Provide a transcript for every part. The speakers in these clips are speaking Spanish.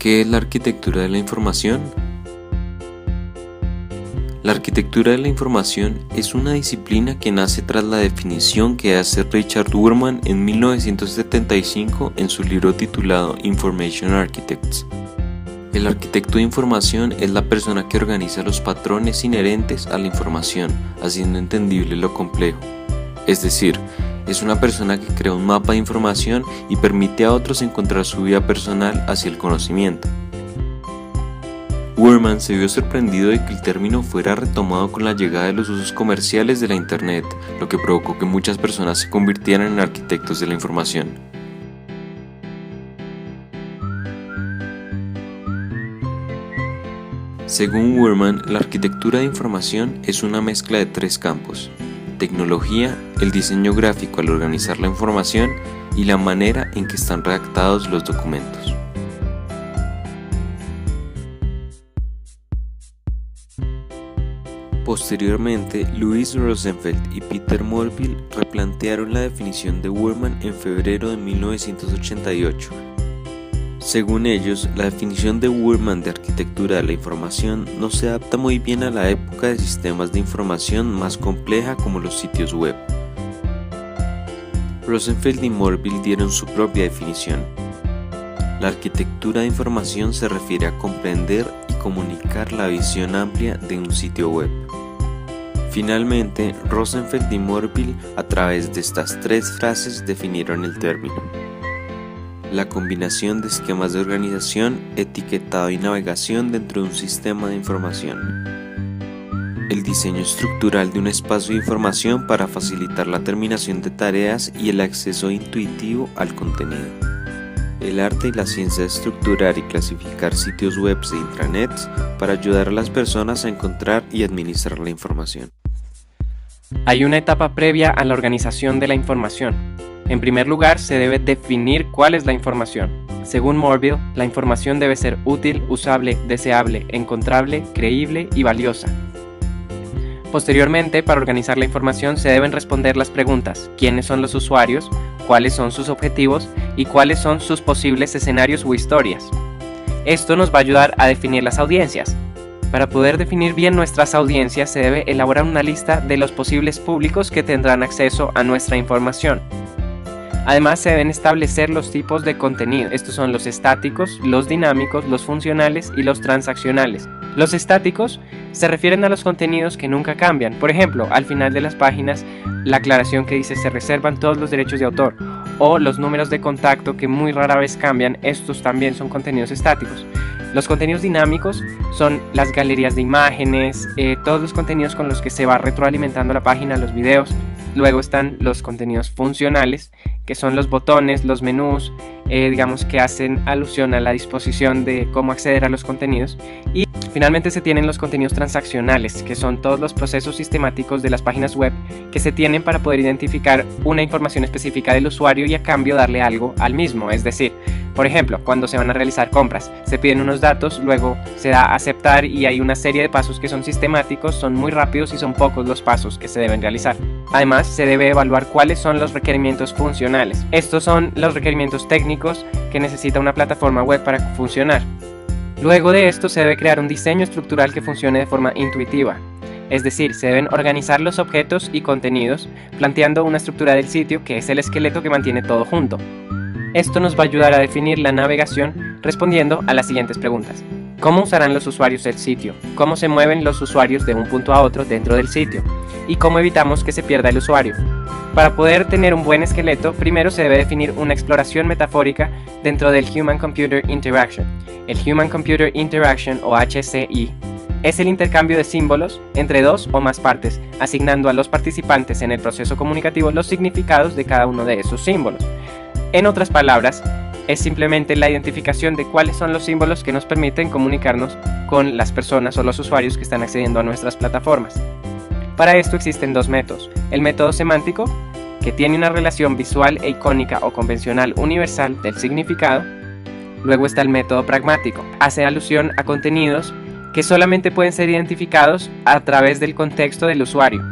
¿Qué es la arquitectura de la información? La arquitectura de la información es una disciplina que nace tras la definición que hace Richard Wurman en 1975 en su libro titulado Information Architects. El arquitecto de información es la persona que organiza los patrones inherentes a la información, haciendo entendible lo complejo. Es decir, es una persona que crea un mapa de información y permite a otros encontrar su vía personal hacia el conocimiento. Wurman se vio sorprendido de que el término fuera retomado con la llegada de los usos comerciales de la Internet, lo que provocó que muchas personas se convirtieran en arquitectos de la información. Según Wurman, la arquitectura de información es una mezcla de tres campos: tecnología, el diseño gráfico al organizar la información y la manera en que están redactados los documentos. Posteriormente, Louis Rosenfeld y Peter Morville replantearon la definición de Wurman en febrero de 1988. Según ellos, la definición de Wurman de arquitectura de la información no se adapta muy bien a la época de sistemas de información más compleja como los sitios web. Rosenfeld y Morville dieron su propia definición. La arquitectura de información se refiere a comprender y comunicar la visión amplia de un sitio web. Finalmente, Rosenfeld y Morville, a través de estas tres frases, definieron el término: la combinación de esquemas de organización, etiquetado y navegación dentro de un sistema de información. El diseño estructural de un espacio de información para facilitar la terminación de tareas y el acceso intuitivo al contenido. El arte y la ciencia de estructurar y clasificar sitios web e intranets para ayudar a las personas a encontrar y administrar la información. Hay una etapa previa a la organización de la información. En primer lugar, se debe definir cuál es la información. Según Morville, la información debe ser útil, usable, deseable, encontrable, creíble y valiosa. Posteriormente, para organizar la información se deben responder las preguntas: ¿quiénes son los usuarios?, ¿cuáles son sus objetivos? Y ¿cuáles son sus posibles escenarios o historias? Esto nos va a ayudar a definir las audiencias. Para poder definir bien nuestras audiencias se debe elaborar una lista de los posibles públicos que tendrán acceso a nuestra información. Además, se deben establecer los tipos de contenido. Estos son los estáticos, los dinámicos, los funcionales y los transaccionales. Los estáticos se refieren a los contenidos que nunca cambian. Por ejemplo, al final de las páginas, la aclaración que dice "se reservan todos los derechos de autor", o los números de contacto que muy rara vez cambian. Estos también son contenidos estáticos. Los contenidos dinámicos son las galerías de imágenes, todos los contenidos con los que se va retroalimentando la página, los videos. Luego están los contenidos funcionales, que son los botones, los menús, digamos que hacen alusión a la disposición de cómo acceder a los contenidos. Y finalmente se tienen los contenidos transaccionales, que son todos los procesos sistemáticos de las páginas web que se tienen para poder identificar una información específica del usuario y a cambio darle algo al mismo. Es decir, por ejemplo, cuando se van a realizar compras, se piden unos datos, luego se da a aceptar y hay una serie de pasos que son sistemáticos, son muy rápidos y son pocos los pasos que se deben realizar. Además, se debe evaluar cuáles son los requerimientos funcionales. Estos son los requerimientos técnicos que necesita una plataforma web para funcionar. Luego de esto se debe crear un diseño estructural que funcione de forma intuitiva. Es decir, se deben organizar los objetos y contenidos, planteando una estructura del sitio que es el esqueleto que mantiene todo junto. Esto nos va a ayudar a definir la navegación respondiendo a las siguientes preguntas: ¿cómo usarán los usuarios el sitio? ¿Cómo se mueven los usuarios de un punto a otro dentro del sitio? ¿Y cómo evitamos que se pierda el usuario? Para poder tener un buen esqueleto, primero se debe definir una exploración metafórica dentro del Human Computer Interaction. El Human Computer Interaction, o HCI, es el intercambio de símbolos entre dos o más partes, asignando a los participantes en el proceso comunicativo los significados de cada uno de esos símbolos. En otras palabras, es simplemente la identificación de cuáles son los símbolos que nos permiten comunicarnos con las personas o los usuarios que están accediendo a nuestras plataformas. Para esto existen dos métodos: el método semántico, que tiene una relación visual e icónica o convencional universal del significado. Luego está el método pragmático, hace alusión a contenidos que solamente pueden ser identificados a través del contexto del usuario.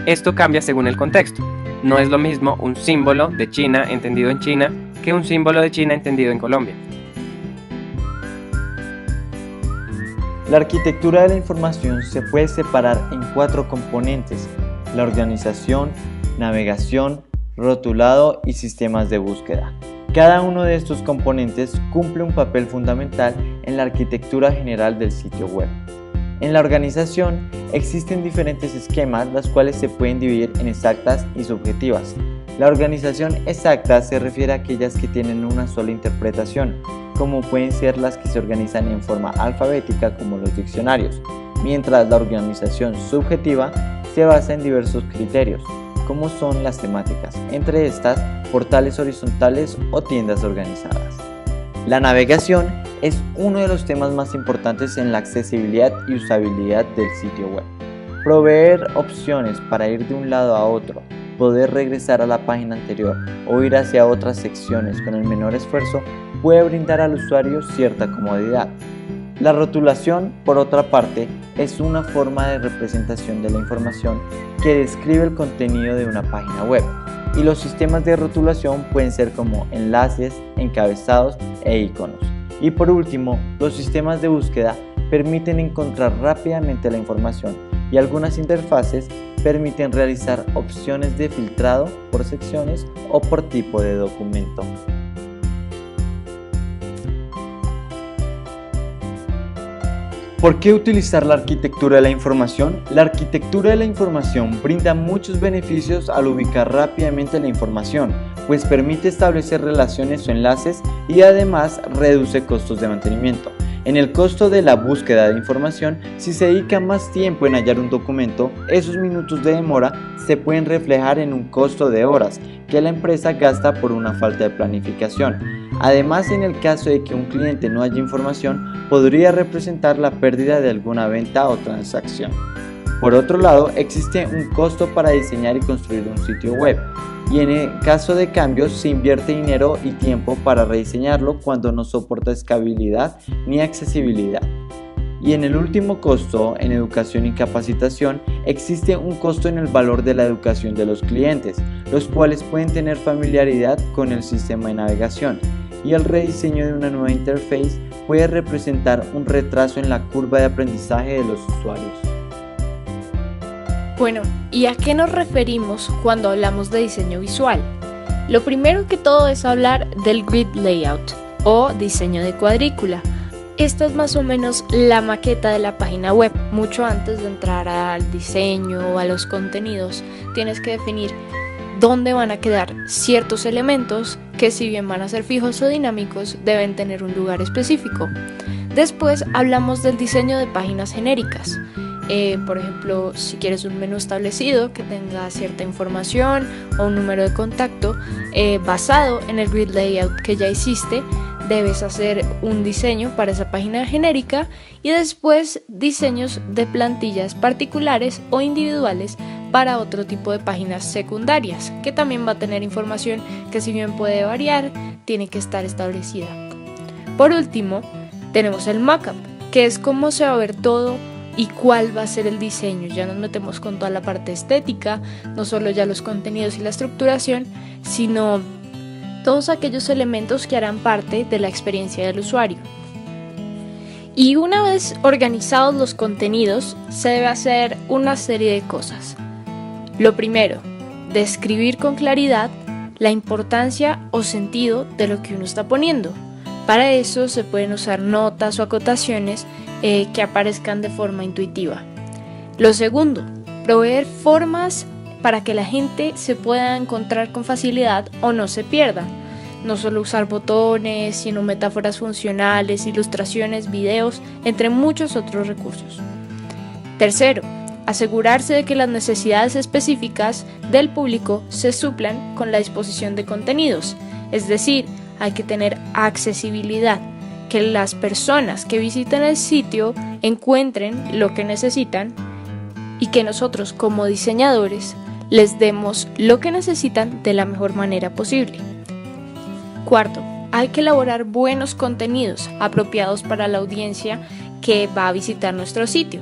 Esto cambia según el contexto. No es lo mismo un símbolo de China entendido en China que un símbolo de China entendido en Colombia. La arquitectura de la información se puede separar en 4 componentes: la organización, navegación, rotulado y sistemas de búsqueda. Cada uno de estos componentes cumple un papel fundamental en la arquitectura general del sitio web. En la organización existen diferentes esquemas, las cuales se pueden dividir en exactas y subjetivas. La organización exacta se refiere a aquellas que tienen una sola interpretación, como pueden ser las que se organizan en forma alfabética como los diccionarios, mientras la organización subjetiva se basa en diversos criterios, como son las temáticas, entre estas, portales horizontales o tiendas organizadas. La navegación es uno de los temas más importantes en la accesibilidad y usabilidad del sitio web. Proveer opciones para ir de un lado a otro, poder regresar a la página anterior o ir hacia otras secciones con el menor esfuerzo puede brindar al usuario cierta comodidad. La rotulación, por otra parte, es una forma de representación de la información que describe el contenido de una página web, y los sistemas de rotulación pueden ser como enlaces, encabezados e iconos. Y por último, los sistemas de búsqueda permiten encontrar rápidamente la información, y algunas interfaces permiten realizar opciones de filtrado por secciones o por tipo de documento. ¿Por qué utilizar la arquitectura de la información? La arquitectura de la información brinda muchos beneficios al ubicar rápidamente la información, pues permite establecer relaciones o enlaces y además reduce costos de mantenimiento. En el costo de la búsqueda de información, si se dedica más tiempo en hallar un documento, esos minutos de demora se pueden reflejar en un costo de horas que la empresa gasta por una falta de planificación. Además, en el caso de que un cliente no haya información, podría representar la pérdida de alguna venta o transacción. Por otro lado, existe un costo para diseñar y construir un sitio web, y en el caso de cambios se invierte dinero y tiempo para rediseñarlo cuando no soporta escalabilidad ni accesibilidad. Y en el último costo, en educación y capacitación, existe un costo en el valor de la educación de los clientes, los cuales pueden tener familiaridad con el sistema de navegación, y el rediseño de una nueva interface puede representar un retraso en la curva de aprendizaje de los usuarios. Bueno, ¿y a qué nos referimos cuando hablamos de diseño visual? Lo primero que todo es hablar del grid layout o diseño de cuadrícula. Esta es más o menos la maqueta de la página web. Mucho antes de entrar al diseño o a los contenidos, tienes que definir dónde van a quedar ciertos elementos que, si bien van a ser fijos o dinámicos, deben tener un lugar específico. Después hablamos del diseño de páginas genéricas. Por ejemplo, si quieres un menú establecido que tenga cierta información o un número de contacto basado en el grid layout que ya hiciste, debes hacer un diseño para esa página genérica, y después diseños de plantillas particulares o individuales para otro tipo de páginas secundarias, que también va a tener información que, si bien puede variar, tiene que estar establecida. Por último, tenemos el mockup, que es cómo se va a ver todo y cuál va a ser el diseño. Ya nos metemos con toda la parte estética, no solo ya los contenidos y la estructuración, sino todos aquellos elementos que harán parte de la experiencia del usuario. Y una vez organizados los contenidos, se debe hacer una serie de cosas. Lo primero, describir con claridad la importancia o sentido de lo que uno está poniendo. Para eso se pueden usar notas o acotaciones que aparezcan de forma intuitiva. Lo segundo, proveer formas para que la gente se pueda encontrar con facilidad o no se pierda. No solo usar botones, sino metáforas funcionales, ilustraciones, videos, entre muchos otros recursos. Tercero, asegurarse de que las necesidades específicas del público se suplan con la disposición de contenidos. Es decir, hay que tener accesibilidad, que las personas que visiten el sitio encuentren lo que necesitan y que nosotros, como diseñadores, les demos lo que necesitan de la mejor manera posible. Cuarto, hay que elaborar buenos contenidos apropiados para la audiencia que va a visitar nuestro sitio.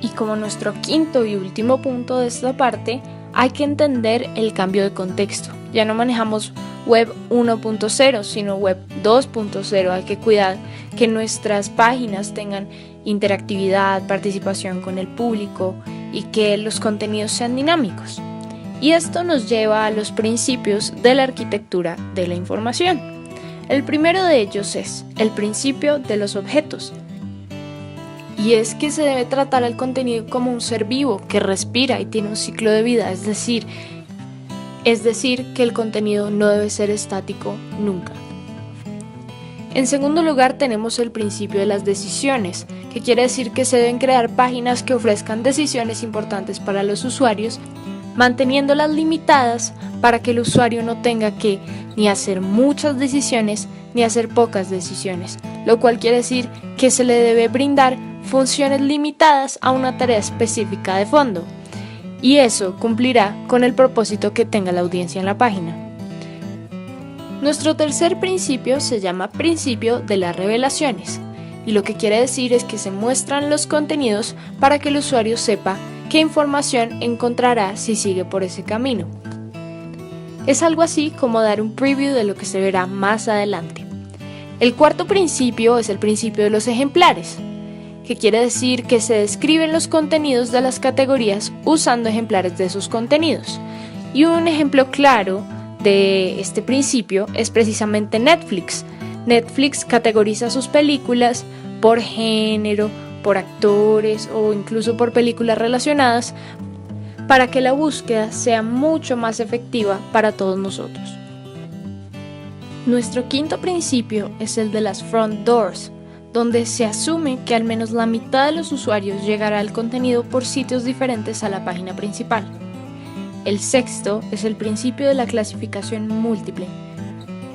Y como nuestro quinto y último punto de esta parte, hay que entender el cambio de contexto, Ya no manejamos web 1.0, sino web 2.0. Hay que cuidar que nuestras páginas tengan interactividad, participación con el público y que los contenidos sean dinámicos. Y esto nos lleva a los principios de la arquitectura de la información. El primero de ellos es el principio de los objetos. Y es que se debe tratar al contenido como un ser vivo que respira y tiene un ciclo de vida, es decir, que el contenido no debe ser estático nunca. En segundo lugar tenemos el principio de las decisiones, que quiere decir que se deben crear páginas que ofrezcan decisiones importantes para los usuarios, manteniéndolas limitadas para que el usuario no tenga que ni hacer muchas decisiones ni hacer pocas decisiones, lo cual quiere decir que se le debe brindar funciones limitadas a una tarea específica de fondo. Y eso cumplirá con el propósito que tenga la audiencia en la página. Nuestro tercer principio se llama principio de las revelaciones, y lo que quiere decir es que se muestran los contenidos para que el usuario sepa qué información encontrará si sigue por ese camino. Es algo así como dar un preview de lo que se verá más adelante. El cuarto principio es el principio de los ejemplares, que quiere decir que se describen los contenidos de las categorías usando ejemplares de sus contenidos. Y un ejemplo claro de este principio es precisamente Netflix. Netflix categoriza sus películas por género, por actores o incluso por películas relacionadas para que la búsqueda sea mucho más efectiva para todos nosotros. Nuestro quinto principio es el de las front doors, donde se asume que al menos la mitad de los usuarios llegará al contenido por sitios diferentes a la página principal. El sexto es el principio de la clasificación múltiple,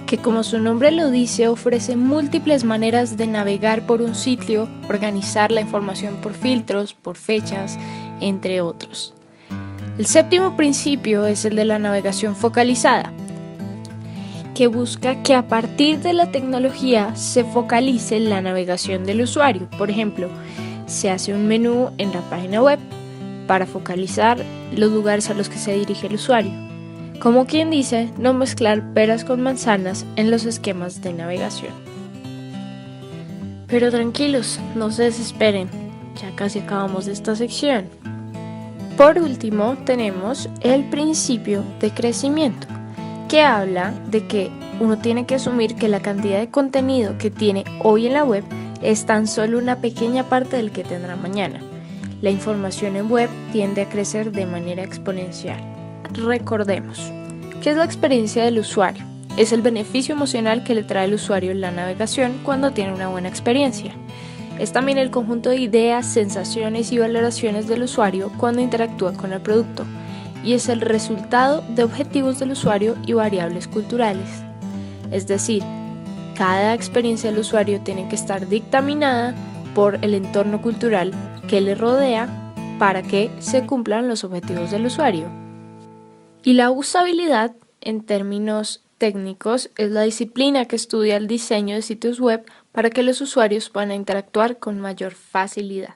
que como su nombre lo dice ofrece múltiples maneras de navegar por un sitio, organizar la información por filtros, por fechas, entre otros. El séptimo principio es el de la navegación focalizada, que busca que a partir de la tecnología se focalice la navegación del usuario. Por ejemplo, se hace un menú en la página web para focalizar los lugares a los que se dirige el usuario. Como quien dice, no mezclar peras con manzanas en los esquemas de navegación. Pero tranquilos, no se desesperen, ya casi acabamos esta sección. Por último, tenemos el principio de crecimiento, que habla de que uno tiene que asumir que la cantidad de contenido que tiene hoy en la web es tan solo una pequeña parte del que tendrá mañana. La información en web tiende a crecer de manera exponencial. Recordemos, ¿qué es la experiencia del usuario? Es el beneficio emocional que le trae al usuario en la navegación cuando tiene una buena experiencia. Es también el conjunto de ideas, sensaciones y valoraciones del usuario cuando interactúa con el producto. Y es el resultado de objetivos del usuario y variables culturales. Es decir, cada experiencia del usuario tiene que estar dictaminada por el entorno cultural que le rodea para que se cumplan los objetivos del usuario. Y la usabilidad, en términos técnicos, es la disciplina que estudia el diseño de sitios web para que los usuarios puedan interactuar con mayor facilidad.